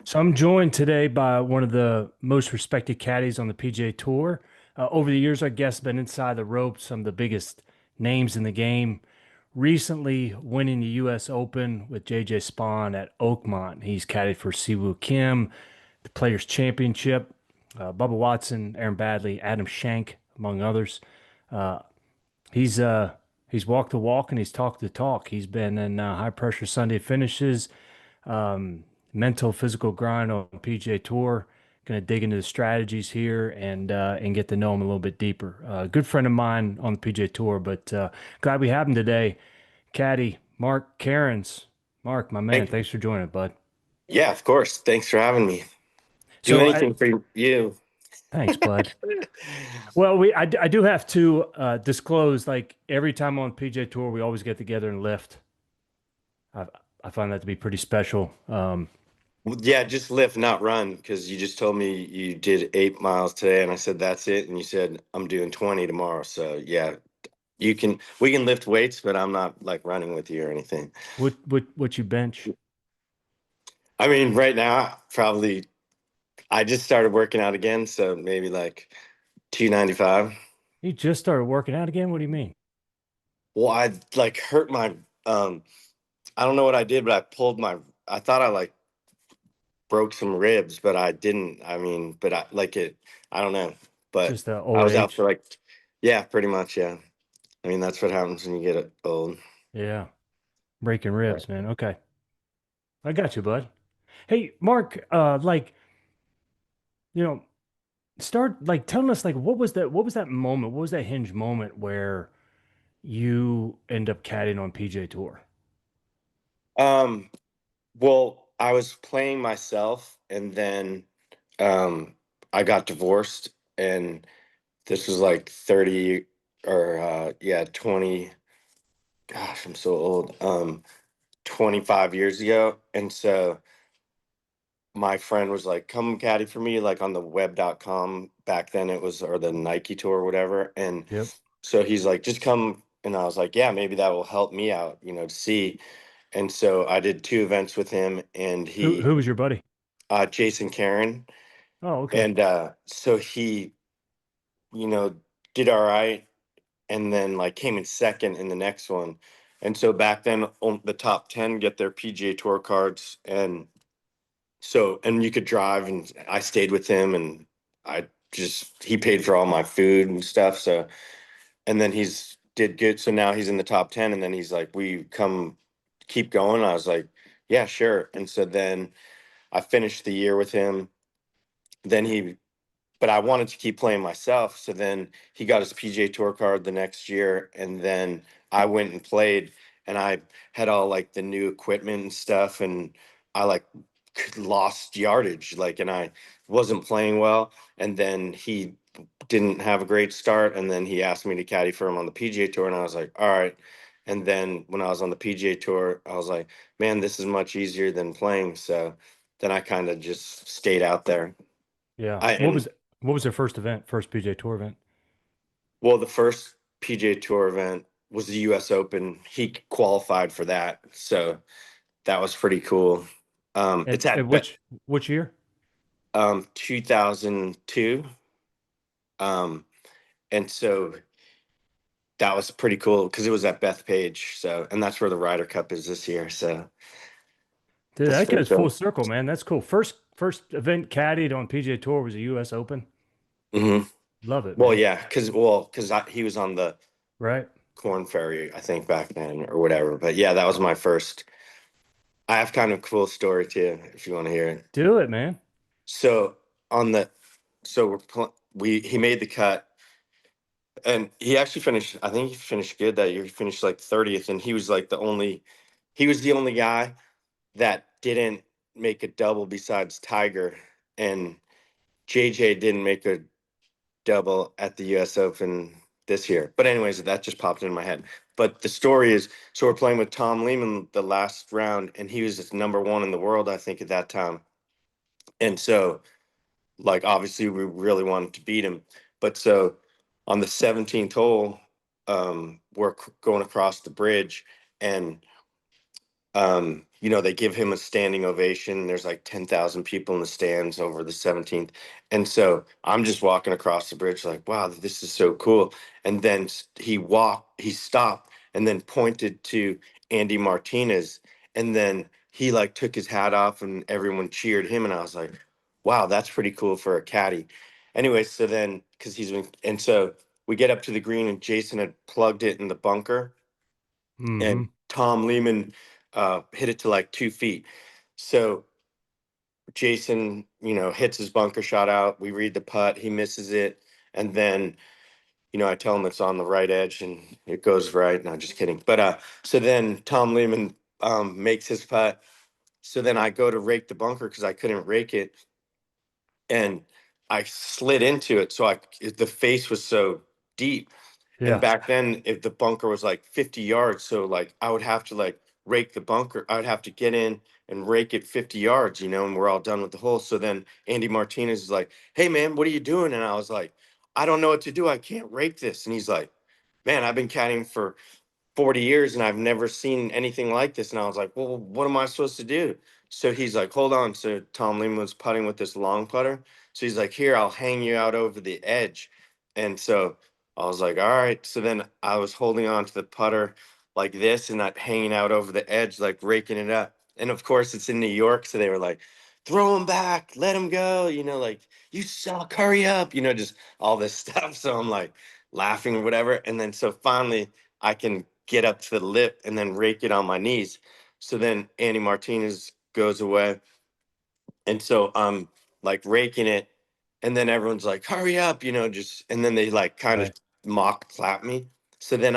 So I'm joined today by one of the most respected caddies on the PGA Tour. Over the years, I guess, been inside the ropes, some of the biggest names in the game. Recently winning the U.S. Open with JJ Spaun at Oakmont. He's caddied for Siwoo Kim, the Players Championship, Bubba Watson, Aaron Badley, Adam Schenk, among others. Uh, he's uh, he's walked the walk and he's talked the talk. He's been in high pressure Sunday finishes, um, mental, physical grind on PGA Tour. Going to dig into the strategies here and get to know him a little bit deeper. Good friend of mine on the PGA Tour, but glad we have him today. Caddy Mark Carens. Mark, my man, Thank, thanks for joining, bud. yeah, of course. Thanks for having me. Do So, anything for you. thanks, bud. Well, I do have to disclose, like every time on PGA Tour, we always get together and lift. I, I find that to be pretty special. Well, yeah, just lift, not run, because you just told me you did 8 miles today, and I said that's it, and you said I'm doing 20 tomorrow. So yeah, we can lift weights, but I'm not like running with you or anything. What you bench? I mean, right now, probably I just started working out again, so maybe like 295. You just started working out again? What do you mean? Well, I like hurt my I don't know what I did, but I thought I like broke some ribs, but I didn't. I mean, but I like it. I don't know, but Just I old was out for age. like, yeah, pretty much, yeah. I mean, that's what happens when you get old. Yeah. Breaking Right. ribs, man. Okay. I got you, bud. Hey, Mark, you know, start like telling us like what was that moment? What was that hinge moment where you end up caddying on PJ Tour? Um, well, I was playing myself, and then um, I got divorced, and this was like 30 or yeah, 20. Gosh, I'm so old. 25 years ago, and so my friend was like, come caddy for me, like on the web.com back then it was, or the Nike tour or whatever. And Yep. so he's like, just come. And I was like, yeah, maybe that will help me out, to see. And so I did two events with him, and Who was your buddy? Jason Karen. Oh, okay. And so he, you know, did all right. And then like came in second in the next one. And so back then the top 10 get their PGA Tour cards. And you could drive, and I stayed with him, and he paid for all my food and stuff. So, and then he's did good. So now he's in the top 10, and then he's like, we come keep going. I was like, yeah, sure. And so then I finished the year with him. Then but I wanted to keep playing myself. So then he got his PGA Tour card the next year, and then I went and played, and I had all like the new equipment and stuff, and I like lost yardage, like, and I wasn't playing well. And then he didn't have a great start, and then he asked me to caddy for him on the PGA Tour, and I was like, all right. And then when I was on the PGA Tour, I was like, man, this is much easier than playing. So then I kind of just stayed out there. Yeah. I What and was what was their first event, first PJ Tour event? Well, the first PGA Tour event was the U.S. Open. He qualified for that, so that was pretty cool. It's At at which year? 2002, um, and so that was pretty cool because it was at Bethpage. So, and that's where the Ryder Cup is this year. So Dude, that's that pretty goes full cool. circle, man. That's cool. First event caddied on PGA Tour was a US Open. hmm Love it, Well, man. yeah, because he was on the Right? Corn Ferry, I think, back then or whatever. But yeah, that was my first. I have kind of a cool story too, if you want to hear it. Do it, man. So on the so we he made the cut, and he actually finished. I think he finished good that year. He finished like 30th, and he was the only guy that didn't make a double besides Tiger, and JJ didn't make a double at the U.S. Open this year. But anyways, that just popped in my head. But the story is, so we're playing with Tom Lehman the last round, and he was number one in the world, I think, at that time. And so, like, obviously we really wanted to beat him. But so on the 17th hole, we're going across the bridge, and You know, they give him a standing ovation. There's like 10,000 people in the stands over the 17th. And so I'm just walking across the bridge like, wow, this is so cool. And then he stopped and then pointed to Andy Martinez. And then he like took his hat off and everyone cheered him. And I was like, wow, that's pretty cool for a caddy. Anyway, so then, and so we get up to the green and Jason had plugged it in the bunker Mm-hmm. and Tom Lehman hit it to like 2 feet. So Jason, hits his bunker shot out. We read the putt, he misses it, and then I tell him it's on the right edge, and it goes right. No, just kidding. But so then Tom Lehman makes his putt. So then I go to rake the bunker because I couldn't rake it, and I slid into it. So the face was so deep. And Yeah. back then, if the bunker was like 50 yards, so like I would have to like rake the bunker. I would have to get in and rake it 50 yards, and we're all done with the hole. So then Andy Martinez is like, "Hey man, what are you doing?" And I was like, "I don't know what to do. I can't rake this." And he's like, "Man, I've been caddying for 40 years and I've never seen anything like this." And I was like, well, what am I supposed to do? So he's like, hold on. So Tom Lehman was putting with this long putter. So he's like, here, I'll hang you out over the edge. And so I was like, all right. So then I was holding on to the putter like this and not hanging out over the edge, like raking it up. And of course, it's in New York. So they were like, throw him back, let him go, like, you suck, hurry up, just all this stuff. So I'm like laughing or whatever. And then so finally, I can get up to the lip and then rake it on my knees. So then Andy Martinez goes away. And so I'm like raking it. And then everyone's like, hurry up, and then they like kind of Right. mock clap me. So then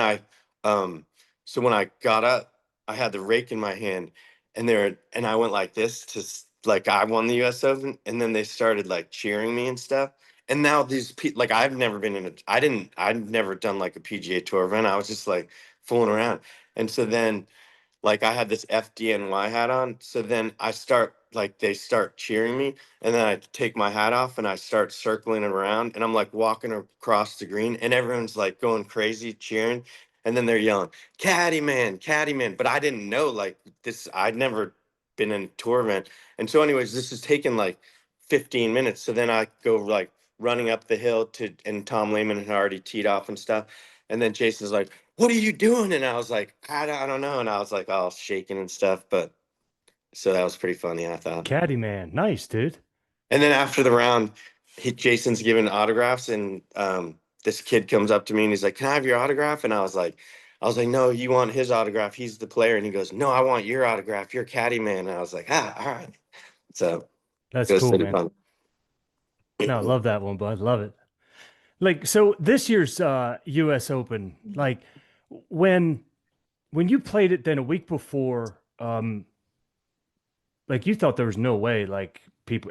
um, so when I got up, I had the rake in my hand and I went like this like I won the US Open. And then they started like cheering me and stuff. And now these people, like I'd never done like a PGA Tour event. I was just like fooling around. And so then like I had this FDNY hat on. So then they start cheering me. And then I take my hat off and I start circling around. And I'm like walking across the green and everyone's like going crazy cheering. And then they're yelling, Caddy man, Caddy man. But I didn't know like this, I'd never been in a tour event. And so, anyways, this is taking like 15 minutes. So then I go like running up the hill and Tom Lehman had already teed off and stuff. And then Jason's like, what are you doing? And I was like, I don't know. And I was like, all shaking and stuff. But so that was pretty funny, I thought. Caddy man. Nice, dude. And then after the round, Jason's giving autographs, and this kid comes up to me and he's like, "Can I have your autograph?" And I was like, "No, you want his autograph? He's the player." And he goes, "No, I want your autograph. You're caddy man." And I was like, all right. So That's it was cool, pretty man. fun. No, I love that one, bud. Love it. Like, so this year's US Open, like when when you played it then a week before, like you thought there was no way like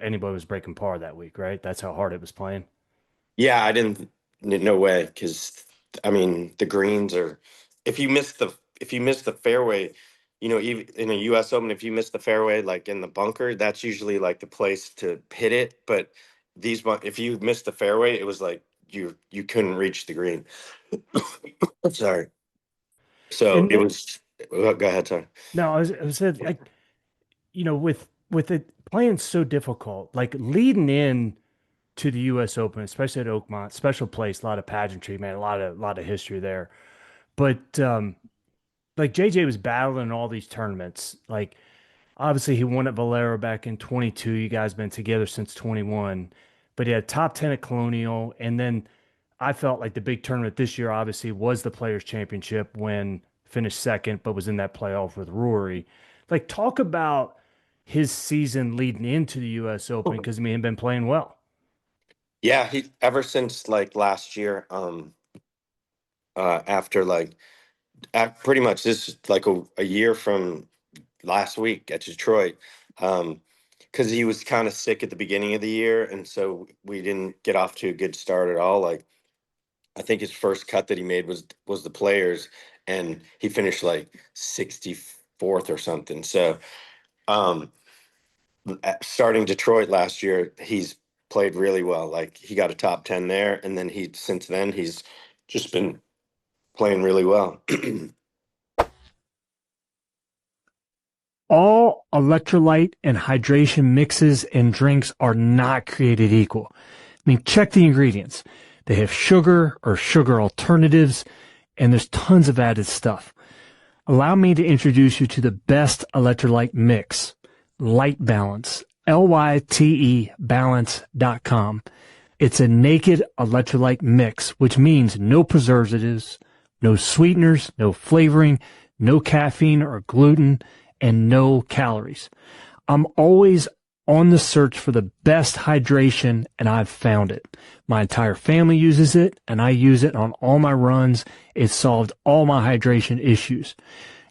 anybody was breaking par that week, right? That's how hard it was playing. Yeah, I didn't. No way, because I mean the greens are. If you miss the fairway, even in a U.S. Open, if you miss the fairway like in the bunker, that's usually like the place to hit it. But if you missed the fairway, it was like you couldn't reach the green. Sorry. So And it was. Well, go ahead, sorry. no, I was like, with it playing so difficult, like leading in to the US Open, especially at Oakmont, special place, a lot of pageantry, man, a lot of history there. But like JJ was battling all these tournaments. Like obviously he won at Valero back in 22. You guys been together since 21. But he had top 10 at Colonial. And then I felt like the big tournament this year obviously was the Players Championship when finished second, but was in that playoff with Rory. Like talk about his season leading into the US Open because I mean he'd been playing well. Yeah, he ever since like last year, after like pretty much this is like a year from last week at Detroit, because he was kind of sick at the beginning of the year, and so we didn't get off to a good start at all. Like I think his first cut that he made was the Players, and he finished like 64th or something. So um, starting Detroit last year, he's played really well. Like he got a top 10 there, and then since then he's just been playing really well. All electrolyte and hydration mixes and drinks are not created equal. I mean, check the ingredients. They have sugar or sugar alternatives, and there's tons of added stuff. Allow me to introduce you to the best electrolyte mix, Light Balance, Lyte balance.com. It's a naked electrolyte mix, which means no preservatives, no sweeteners, no flavoring, no caffeine or gluten, and no calories. I'm always on the search for the best hydration, and I've found it. My entire family uses it, and I use it on all my runs. It's solved all my hydration issues.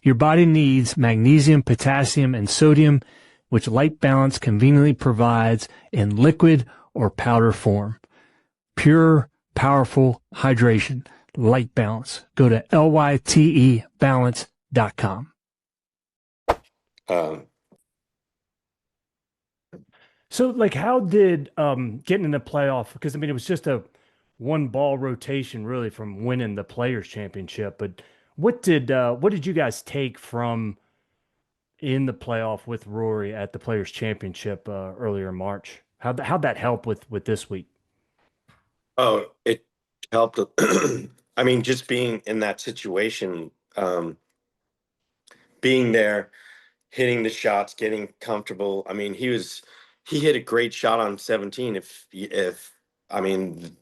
Your body needs magnesium, potassium, and sodium, which Light Balance conveniently provides in liquid or powder form. Pure, powerful hydration. Light Balance. Go to lytebalance.com. Um, So, like, how did getting in the playoff? Because I mean, it was just a one ball rotation, really, from winning the Players Championship. But what did you guys take from in the playoff with Rory at the Players Championship earlier in March? How'd that help with this week? oh, it helped. I mean, just being in that situation, being there, hitting the shots, getting comfortable. I mean, he hit a great shot on 17. I mean,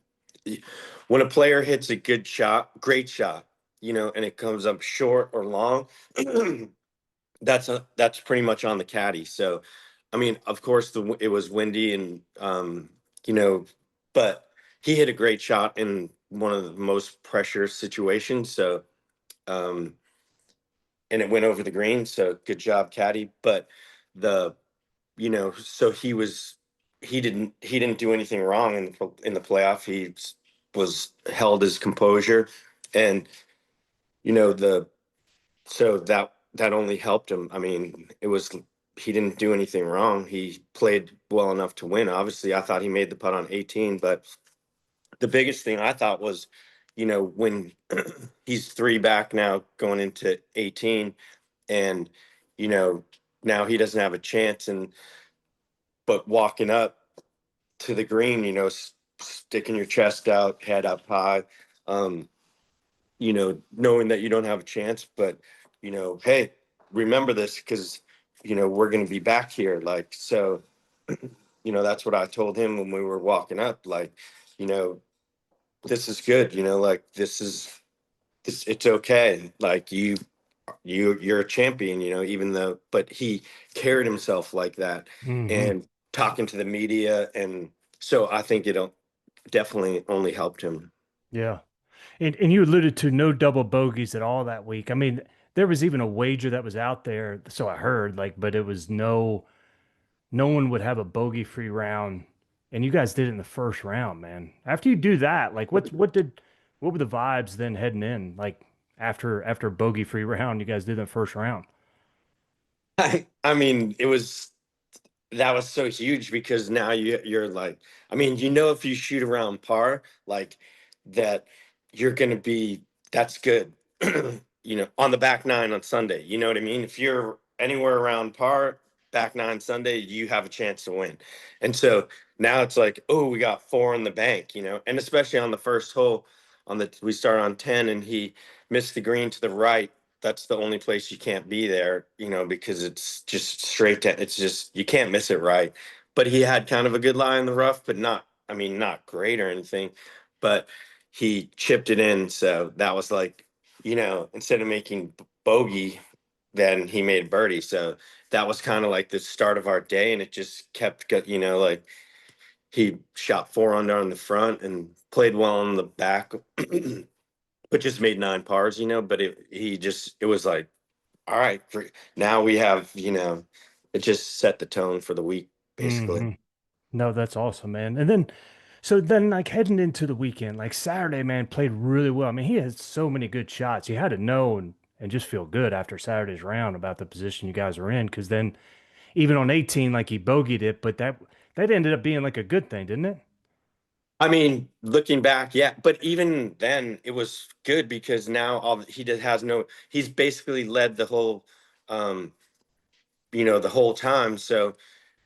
when a player hits a good shot, great shot, and it comes up short or long, that's pretty much on the caddy. So, I mean, of course, it was windy and you know, but he hit a great shot in one of the most pressure situations. So, um, and it went over the green. So good job, caddy. But the so he didn't do anything wrong in the playoff. Was held his composure, and the so that only helped him. I mean, he didn't do anything wrong. He played well enough to win. Obviously, I thought he made the putt on 18, but the biggest thing I thought was, when he's three back now going into 18, and you know now he doesn't have a chance, and but walking up to the green, sticking your chest out, head up high, um, knowing that you don't have a chance, but hey, remember this because we're going to be back here. Like, so, that's what I told him when we were walking up. Like, you know, this is good. Like it's okay. Like you're a champion. Even though, but he carried himself like that Hmm. and talking to the media, and so I think it definitely only helped him. Yeah. And you alluded to no double bogeys at all that week. I mean, there was even a wager that was out there, so I heard, like, but it was no one would have a bogey-free round. And you guys did it in the first round, man. After you do that, like what were the vibes then heading in? Like after a bogey-free round, you guys did the first round. I mean, that was so huge because now you're like, I mean, if you shoot around par, like that, you're gonna be that's good. On the back nine on Sunday. You know what I mean? If you're anywhere around par, back nine Sunday, you have a chance to win. And so now it's like, oh, we got four in the bank, and especially on the first hole, we start on 10 and he missed the green to the right. That's the only place you can't be there, because it's just straight to, it's just, you can't miss it right. But he had kind of a good lie in the rough, but not, I mean, not great or anything, but he chipped it in. So that was like, instead of making bogey, then he made birdie. So that was kind of like the start of our day. And it just kept, like he shot four under on the front and played well on the back, but just made nine pars, but it was like, all right, now we have, it just set the tone for the week, basically. Hmm. No, that's awesome, man. And then, so then, like heading into the weekend, like Saturday, man, played really well. I mean, he has so many good shots. You had to know and just feel good after Saturday's round about the position you guys are in. Because then, even on 18, like he bogeyed it, but that ended up being like a good thing, didn't it? I mean, looking back, yeah, but even then it was good because now he just has no, he's basically led the whole, um, the whole time. So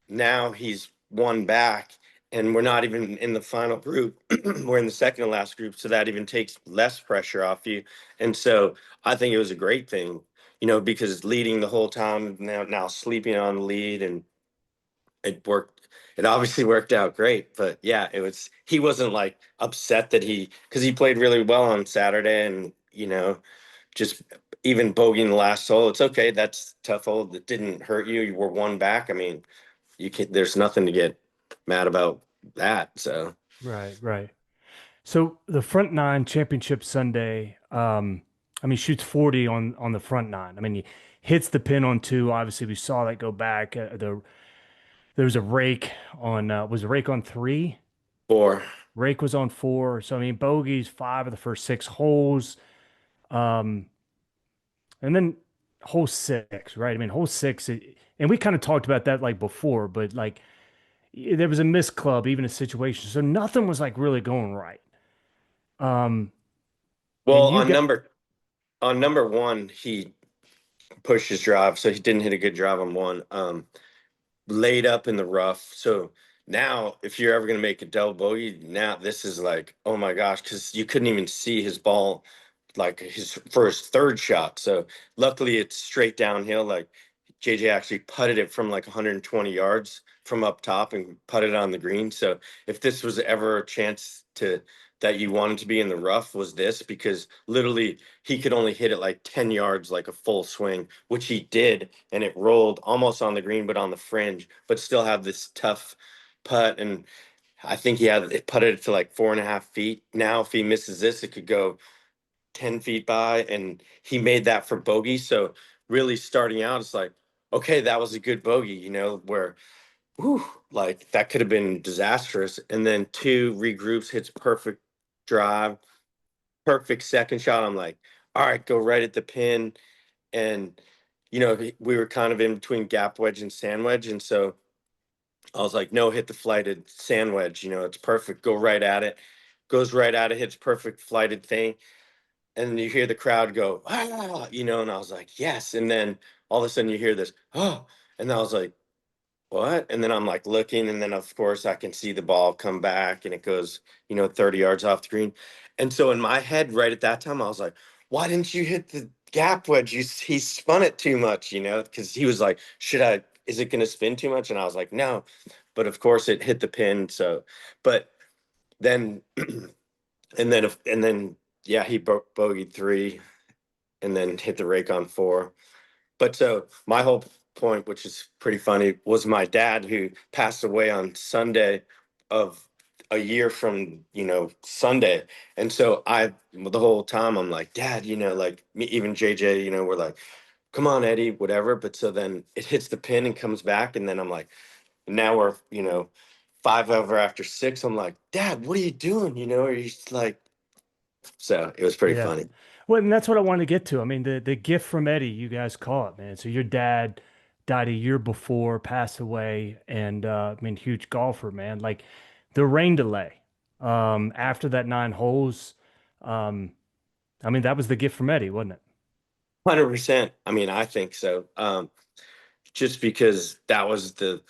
now he's one back, and we're not even in the final group. We're in the second to last group, so that even takes less pressure off you. And so I think it was a great thing, because leading the whole time, now sleeping on the lead, and it worked. It obviously worked out great, but yeah, he wasn't like upset because he played really well on Saturday, and just even bogeying the last hole. It's okay. That's a tough hole. That didn't hurt you. You were one back. I mean, there's nothing to get mad about that. So Right, right. So the front nine championship Sunday, I mean, shoots 40 on the front nine. I mean, he hits the pin on two. Obviously, we saw that go back. There was a rake on was a rake on three. or Rake was on four. So I mean, bogeys five of the first six holes. Um, and then hole six, right? I mean, hole six, and we kind of talked about that like before, but like there was a missed club, even a situation. So nothing was like really going right. Um, well, and you got, on number one, he pushed his drive, so he didn't hit a good drive on one. Laid up in the rough. So now, if you're ever going to make a double bogey, now this is like, oh my gosh, because you couldn't even see his ball, like his first third shot. So luckily, it's straight downhill. Like JJ actually putted it from like 120 yards from up top and putted it on the green. So if this was ever a chance that you wanted to be in the rough, was this, because literally he could only hit it like 10 yards, like a full swing, which he did, and it rolled almost on the green, but on the fringe, but still have this tough putt. And I think he had it putted it to like 4.5 feet. Now, if he misses this, it could go 10 feet by, and he made that for bogey. So really starting out, it's like, okay, that was a good bogey, where, whew, like that could have been disastrous. And then two regroups, hits perfect drive, perfect second shot. I'm like, all right, go right at the pin. And, we were kind of in between gap wedge and sand wedge. And so I was like, no, hit the flighted sand wedge. It's perfect. Go right at it. Goes right at it, hits perfect flighted thing. And you hear the crowd go, ah, and I was like, yes. And then all of a sudden you hear this, oh, and I was like, what? And then I'm like looking, and then of course I can see the ball come back, and it goes, 30 yards off the green. And so in my head, right at that time, I was like, why didn't you hit the gap wedge? He spun it too much, because he was like, is it going to spin too much? And I was like, no. But of course it hit the pin. So, but then, and then, yeah, he bogeyed three and then hit the rake on four. But so my whole point, which is pretty funny, was my dad, who passed away on Sunday of a year from, Sunday. And so the whole time I'm like, Dad, like me, even JJ, we're like, come on, Eddie, whatever. But so then it hits the pin and comes back. And then I'm like, now we're, five over after six. I'm like, Dad, what are you doing? Or he's like, so it was pretty yeah. funny. Well, and that's what I wanted to get to. I mean, the gift from Eddie, you guys call it, man. So your dad died a year before, passed away, and I mean, huge golfer, man. Like the rain delay, after that nine holes, um, I mean, that was the gift from Eddie, wasn't it? 100%. I mean, I think so. Just because that was the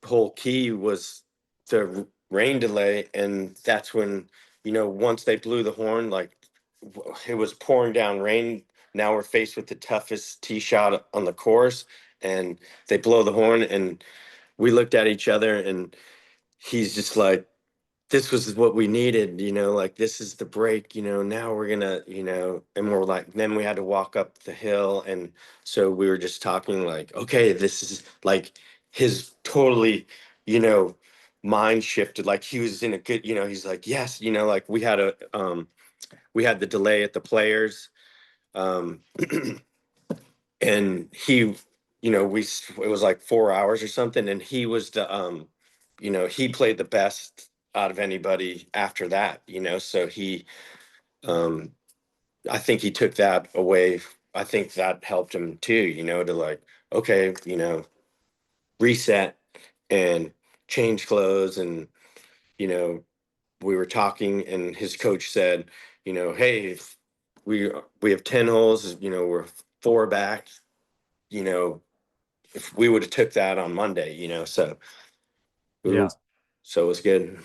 whole key, was the rain delay. And that's when, once they blew the horn, like it was pouring down rain. Now we're faced with the toughest tee shot on the course, and they blow the horn, and we looked at each other, and he's just like, this was what we needed, like this is the break, now we're gonna, and we're like, then we had to walk up the hill. And so we were just talking like, okay, this is like his totally, you know, mind shifted. Like he was in a good, he's like, yes, like we had the delay at the players. Um, and he, it was like 4 hours or something. And he was he played the best out of anybody after that, so um, I think he took that away. I think that helped him too, to like, okay, reset and change clothes. And, you know, we were talking, and his coach said, hey, if we have 10 holes, we're four back, you know, if we would have took that on Monday, so it Yeah. was, so it was good.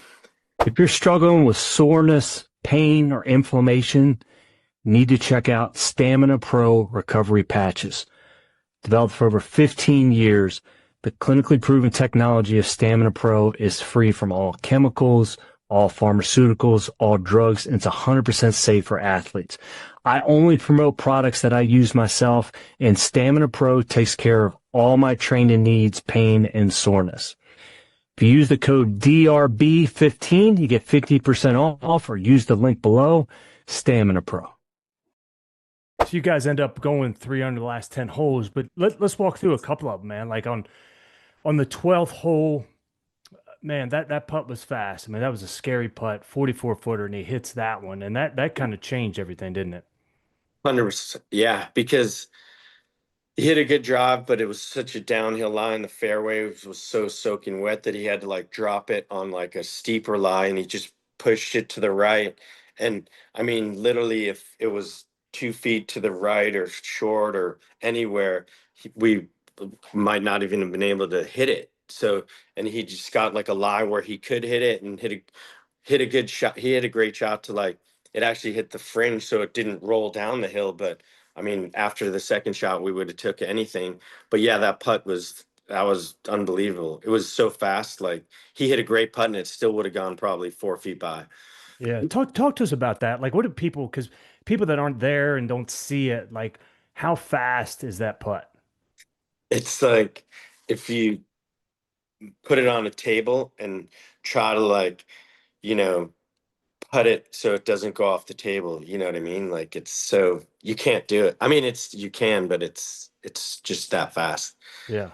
If you're struggling with soreness, pain, or inflammation, you need to check out Stamina Pro recovery patches. Developed for over 15 years, the clinically proven technology of Stamina Pro is free from all chemicals, all pharmaceuticals, all drugs, and it's 100% safe for athletes. I only promote products that I use myself, and Stamina Pro takes care of all my training needs, pain, and soreness. If you use the code DRB15, you get 50% off, or use the link below, Stamina Pro. So you guys end up going 3 under the last 10 holes, but let's walk through a couple of them, man. Like on the 12th hole, man, that putt was fast. I mean, that was a scary putt, 44 footer, and he hits that one, and that kind of changed everything, didn't it? 100%. Yeah, because he hit a good drive, but it was such a downhill line. The fairway was so soaking wet that he had to like drop it on like a steeper lie, and he just pushed it to the right. And I mean, literally, if it was 2 feet to the right or short or anywhere, we might not even have been able to hit it. So, and he just got like a lie where he could hit it and hit a good shot. He hit a great shot to like it actually hit the fringe, so it didn't roll down the hill, but I mean, after the second shot, we would have took anything. But yeah, that was unbelievable. It was so fast. Like he hit a great putt, and it still would have gone probably 4 feet by. Yeah, talk to us about that. Like, what do people? Because people that aren't there and don't see it, like, how fast is that putt? It's like if you put it on a table and try to like, you know, put it so it doesn't go off the table. You know what I mean? Like it's so you can't do it. I mean, you can, but it's just that fast. Yeah.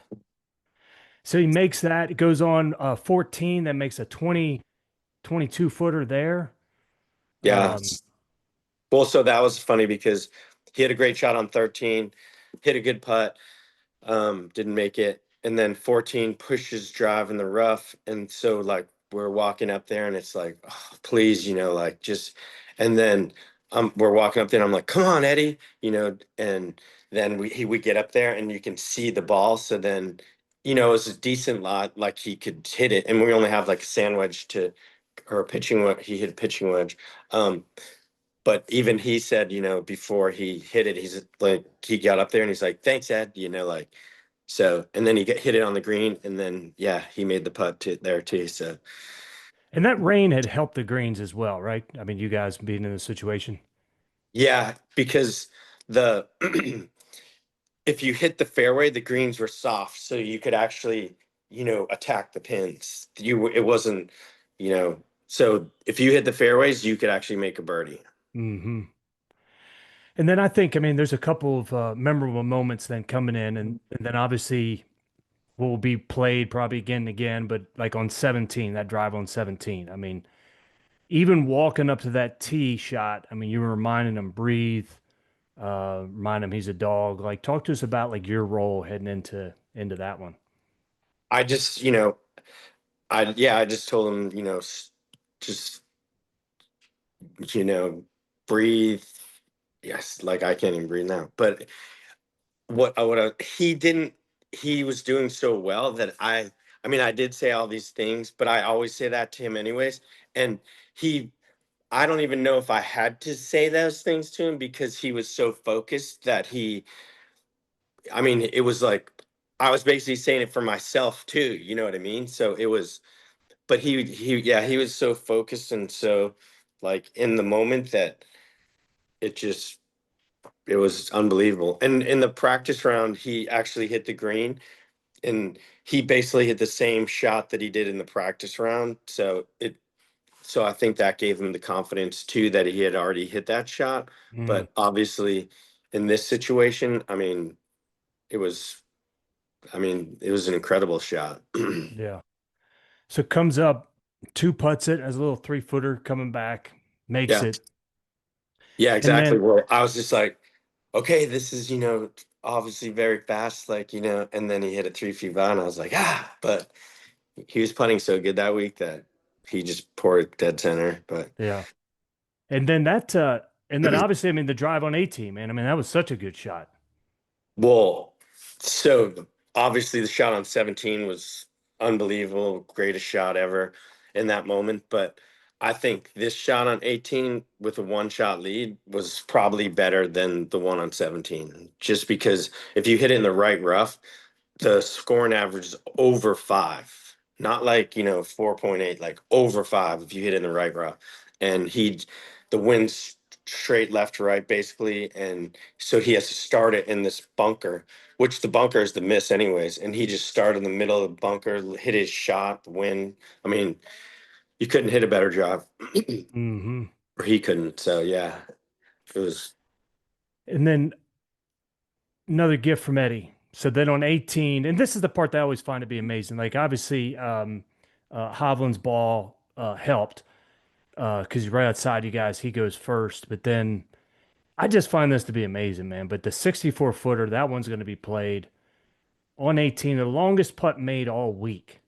So he makes that. It goes on 14. That makes a 22 footer there. Yeah. Um, Well, so that was funny because he had a great shot on 13, hit a good putt, didn't make it. And then 14 pushes drive in the rough. And so like we're walking up there and it's like, oh, please, like just and then we're walking up there and I'm like, come on, Eddie, and then we get up there and you can see the ball. So then, it was a decent lot, like he could hit it. And we only have like a sand wedge to or a pitching wedge. He hit a pitching wedge. But even he said, before he hit it, he's like, he got up there and he's like, thanks, Ed, like, so, and then hit it on the green and then, yeah, he made the putt there too. So, and that rain had helped the greens as well, right? I mean, you guys being in the situation. yeah, because the, if you hit the fairway, the greens were soft. So you could actually, attack the pins. It wasn't, so if you hit the fairways, you could actually make a birdie. Hmm. And then I think, I mean, there's a couple of memorable moments then coming in, and then obviously will be played probably again and again, but like on 17, that drive on 17. I mean, even walking up to that tee shot, I mean, you were reminding him breathe, remind him he's a dog. Like, talk to us about like your role heading into that one. I just, I just told him, just, you know, breathe. Yes, like I can't even breathe now. But he didn't, he was doing so well that I mean, I did say all these things, but I always say that to him anyways. And he, I don't even know if I had to say those things to him because he was so focused that I mean, it was like, I was basically saying it for myself too. You know what I mean? So it was, but yeah, he was so focused and so like in the moment that it just, it was unbelievable. And in the practice round, he actually hit the green and he basically hit the same shot that he did in the practice round. So I think that gave him the confidence too that he had already hit that shot. Mm, But obviously in this situation, it was, it was an incredible shot. yeah. So comes up, two putts it as a little 3 footer coming back, makes Yeah. it. Yeah, And exactly. then, Well, I was just like, okay, this is, obviously very fast, like, and then he hit it 3 feet by, and I was like, but he was putting so good that week that he just poured it dead center. But yeah. And then and then obviously, I mean, the drive on 18, man. I mean, that was such a good shot. well, so obviously the shot on 17 was unbelievable, greatest shot ever in that moment. But I think this shot on 18 with a one shot lead was probably better than the one on 17. Just because if you hit it in the right rough, the scoring average is over five. Not like, 4.8, like over five if you hit it in the right rough. And the wind's straight left to right basically. And so he has to start it in this bunker, which the bunker is the miss anyways. And he just started in the middle of the bunker, hit his shot, the wind. I mean, you couldn't hit a better job. Hmm. Or he couldn't. So yeah, it was. And then another gift from Eddie. So then on 18, and this is the part that I always find to be amazing. Like obviously, Hovland's ball helped because he's right outside you guys. He goes first, but then I just find this to be amazing, man. But the 64 footer, that one's going to be played on 18, the longest putt made all week.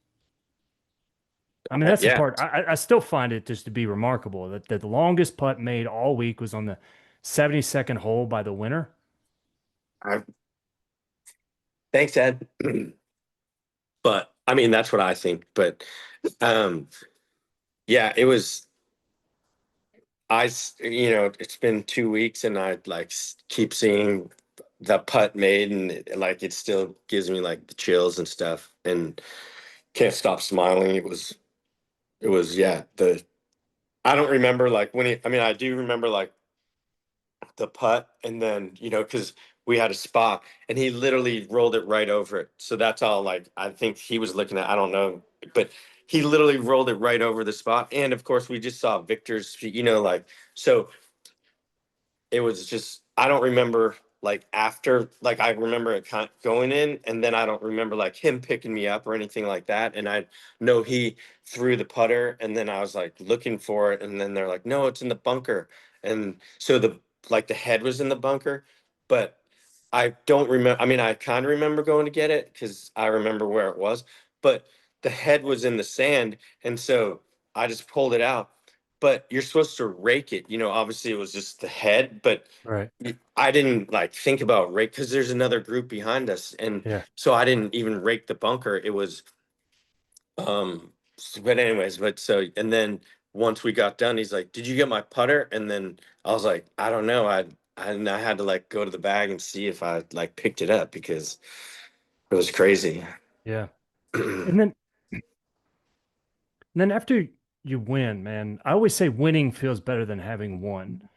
I mean, that's the Yeah, part I still find it just to be remarkable that the longest putt made all week was on the 72nd hole by the winner. I, thanks, Ed. But I mean, that's what I think. But um, yeah, it was. It's been 2 weeks, and I like keep seeing the putt made, and like it still gives me like the chills and stuff, and can't stop smiling. It was, yeah. I don't remember like when I mean, I do remember like the putt, and then because we had a spot, and he literally rolled it right over it. So that's all. Like I think he was looking at. I don't know, but he literally rolled it right over the spot. And of course, we just saw Victor's. Like so. It was just I don't remember like after like I remember it going in, and then I don't remember like him picking me up or anything like that. And I know he threw the putter, and then I was like looking for it, and then they're like, no, it's in the bunker. And so the head was in the bunker, but I don't remember. I mean, I kind of remember going to get it because I remember where it was, but the head was in the sand, and so I just pulled it out. But you're supposed to rake it. Obviously it was just the head, but Right. I didn't like think about rake because there's another group behind us, and Yeah. so I didn't even rake the bunker. It was but anyways, but so and then once we got done, he's like, "Did you get my putter?" And then I was like, "I don't know. I had to like go to the bag and see if I like picked it up because it was crazy." Yeah. And then after you win, man, I always say winning feels better than having won.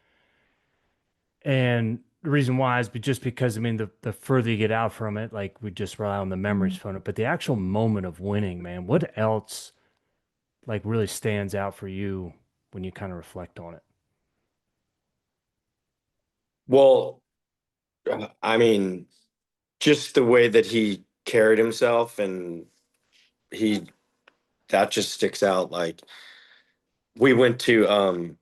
And the reason why is just because I mean the further you get out from it, like we just rely on the memories from it, but the actual moment of winning, man, what else like really stands out for you when you kind of reflect on it? Well, I mean, just the way that he carried himself, and he that just sticks out. Like we went to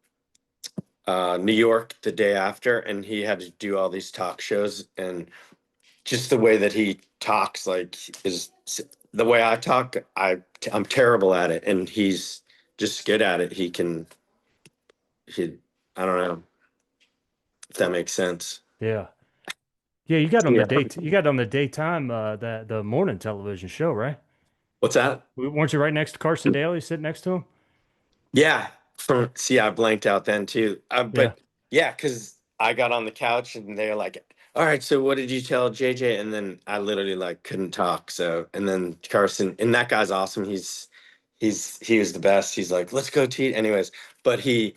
New York the day after, and he had to do all these talk shows, and just the way that he talks, like, is the way I talk. I'm terrible at it, and he's just good at it. He I don't know if that makes sense. Yeah. Yeah, you got on the Yeah. date you got on the daytime the morning television show, right? What's that? Weren't you right next to Carson Daly, sitting next to him? Yeah, see, I blanked out then too. Yeah. But yeah, because I got on the couch, and they're like, "All right, so what did you tell JJ?" And then I literally like couldn't talk. So and then Carson, and that guy's awesome. He was the best. He's like, "Let's go T." Anyways, but he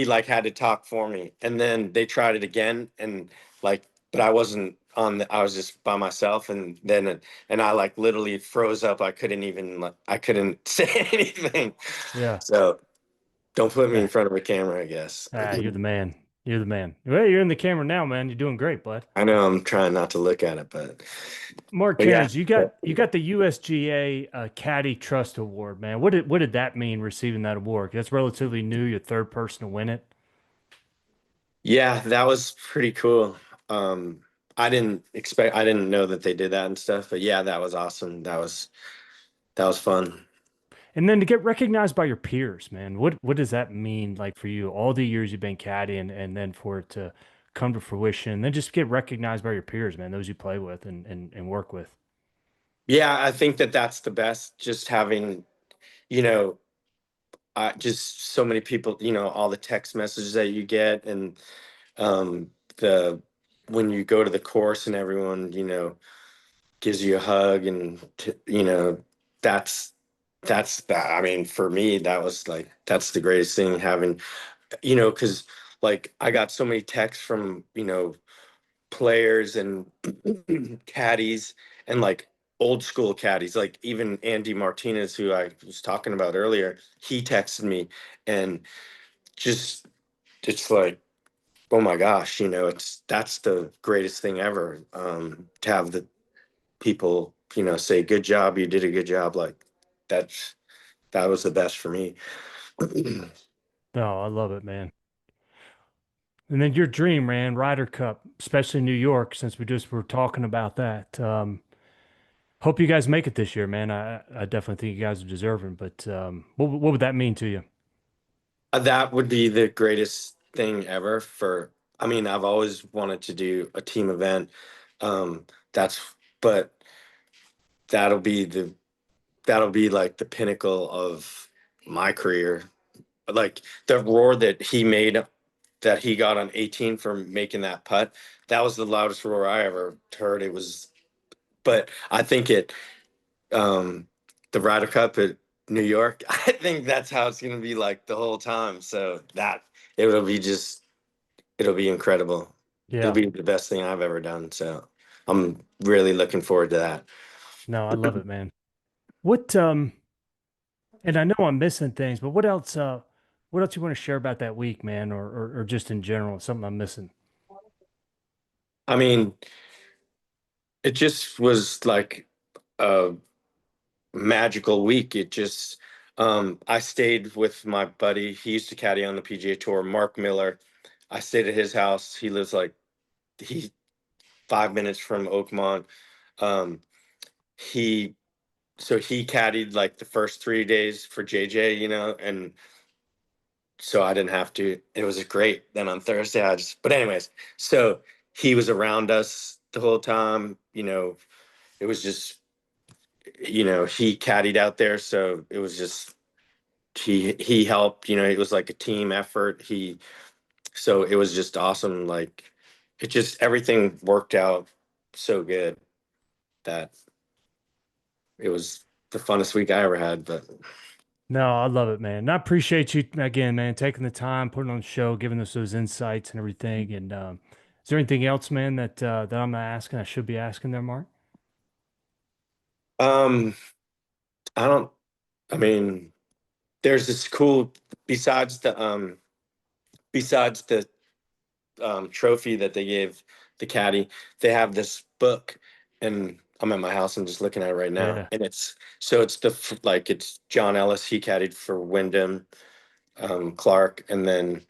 like had to talk for me, and then they tried it again, and like, but I wasn't on the. I was just by myself, and then and I like literally froze up. I couldn't even like I couldn't say anything. Yeah. So don't put me in Yeah. front of a camera, I guess. Ah, you're the man. You're the man. Well, you're in the camera now, man. You're doing great, bud. I know I'm trying not to look at it, Mark but yeah. Carens, you got the USGA Caddie Trust Award, man. What did that mean receiving that award? That's relatively new. You're the third person to win it. Yeah, that was pretty cool. Um, I didn't know that they did that and stuff, but yeah, that was awesome. That was fun. And then to get recognized by your peers, man. What does that mean like for you? All the years you've been caddying and then for it to come to fruition, and then just get recognized by your peers, man, those you play with and work with. Yeah, I think that that's the best. Just having, you know, just so many people, all the text messages that you get, and the when you go to the course and everyone, gives you a hug, and that's that. I mean, for me, that was like that's the greatest thing, having, because like I got so many texts from players and caddies, and like old school caddies, like even Andy Martinez, who I was talking about earlier. He texted me, and just it's like, oh my gosh, that's the greatest thing ever, to have the people say good job, you did a good job, like that's that was the best for me. No, I love it, man. And then your dream, man, Ryder Cup, especially New York, since we just were talking about that. Hope you guys make it this year, man. I definitely think you guys are deserving, but what would that mean to you? That would be the greatest thing ever. I mean, I've always wanted to do a team event. That's, but that'll be the, that'll be like the pinnacle of my career. Like the roar that he made, that he got on 18 for making that putt, that was the loudest roar I ever heard. It was, but I think um, the Ryder Cup at New York, I think that's how it's going to be like the whole time. So that it'll be just, it'll be incredible. It'll Yeah, be the best thing I've ever done. So I'm really looking forward to that. no, I love it, man. What and I know I'm missing things, but what else you want to share about that week, man, or just in general, something I'm missing? I mean, it just was like a magical week. It just, I stayed with my buddy. He used to caddy on the PGA Tour, Mark Miller. I stayed at his house. He lives like, he 5 minutes from Oakmont. Um, he so he caddied like the first 3 days for JJ, and so I didn't have to. It was great. Then on Thursday, but anyways, so he was around us the whole time. It was just, he caddied out there, so it was just, he helped. It was like a team effort. So it was just awesome. Like it just, everything worked out so good that it was the funnest week I ever had. But No, I love it, man. And I appreciate you again, man, taking the time, putting on the show, giving us those insights and everything. And is there anything else, man, that I'm not asking, I should be asking there, Mark? um, I don't. I mean, there's this cool, besides the trophy that they gave the caddy, they have this book, and I'm at my house. I'm just looking at it right now, Yeah. and it's like it's John Ellis. He caddied for Wyndham, Clark, and then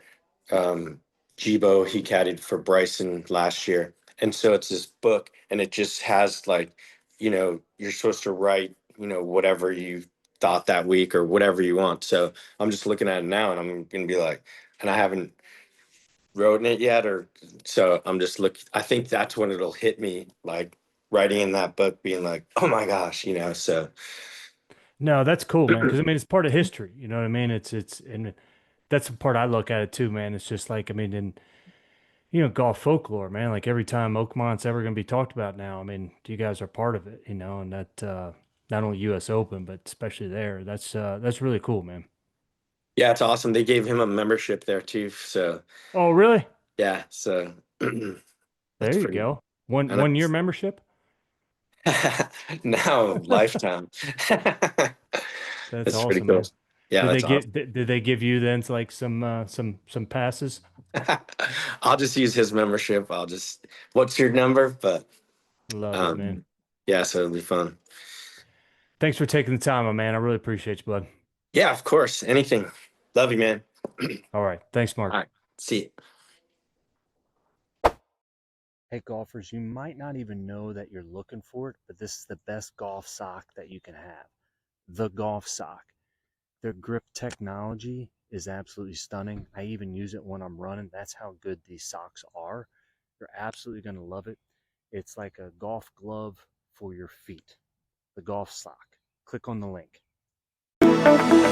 um, Jibo. He caddied for Bryson last year, and so it's this book, and it just has like, you're supposed to write, whatever you thought that week or whatever you want. So I'm just looking at it now, and I'm gonna be like, and I haven't written it yet, or so I'm just looking. I think that's when it'll hit me, like writing in that book, being like, oh my gosh, So No, that's cool, man. Because I mean, it's part of history. You know what I mean? And that's the part I look at it too, man. It's just like, I mean, in golf folklore, man. Like every time Oakmont's ever going to be talked about now, I mean, you guys are part of it, and that not only U.S. Open, but especially there. That's really cool, man. yeah, it's awesome. They gave him a membership there too. So Oh, really? yeah, so There that's you pretty. go. One I know. one year membership. Now lifetime. That's That's pretty awesome, cool. man. Yeah, Did they that's get awesome. did they give you then like some passes? I'll just use his membership. What's your number? But Love it, man. um, yeah, so it'll be fun. Thanks for taking the time, my man. I really appreciate you, bud. Yeah, of course. Anything. Love you, man. All right. Thanks, Mark. All right. See you. Hey, golfers, you might not even know that you're looking for it, but this is the best golf sock that you can have. The golf sock. Their grip technology is absolutely stunning. I even use it when I'm running. That's how good these socks are. You're absolutely going to love it. It's like a golf glove for your feet. the golf sock. Click on the link.